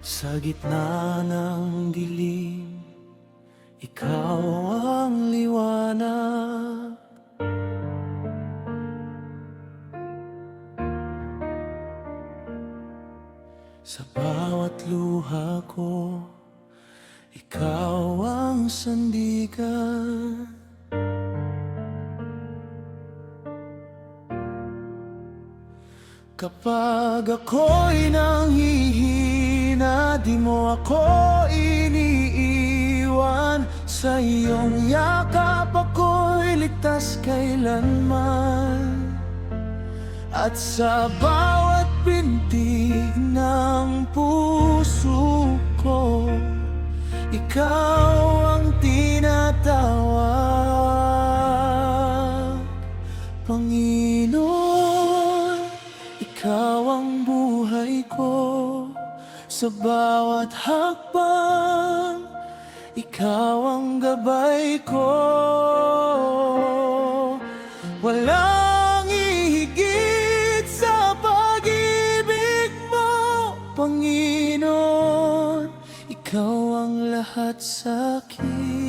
Sa gitna ng dilim, ikaw ang liwanag. Sa bawat luha ko, ikaw ang sandigan. Kapag ako'y nanghihina, di mo ako iniiwan. Sa iyong yakap ako'y ligtas kailanman. At sa bawat pintig ng puso ko, ikaw ang tinatawag. Panginoon, ikaw ang buhay ko. Sa bawat hakbang, ikaw ang gabay ko. Walang ihigit sa pag-ibig mo, Panginoon. Ikaw ang lahat sa'kin.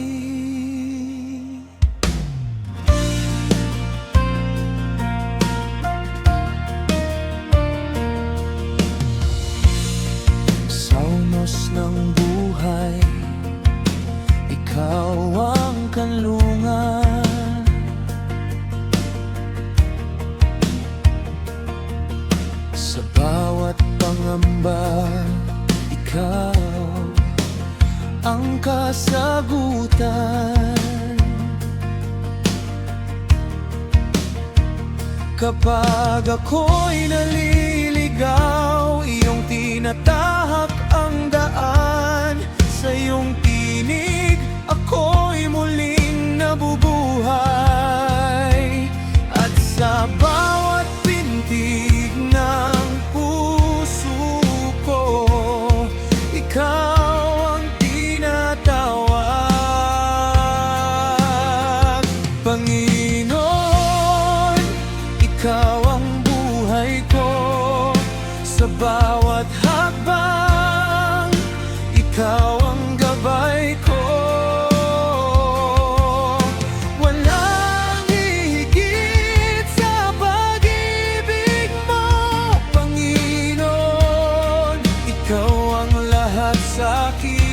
Ng buhay, ikaw ang kanlungan. Sa bawat pangamba, ikaw ang kasagutan. Kapag ako'y naliligaw, iyong tinatahak ang daan. Sa iyong tinig, ako'y muling nabubuhay. At sa bawat pintig ng puso ko, ikaw ang tinatawag. Panginoon, ikaw ang buhay ko. Sa bawat hakbang, ikaw ang gabay ko. Walang hihigit sa pag-ibig mo, Panginoon. Ikaw ang lahat sa'kin.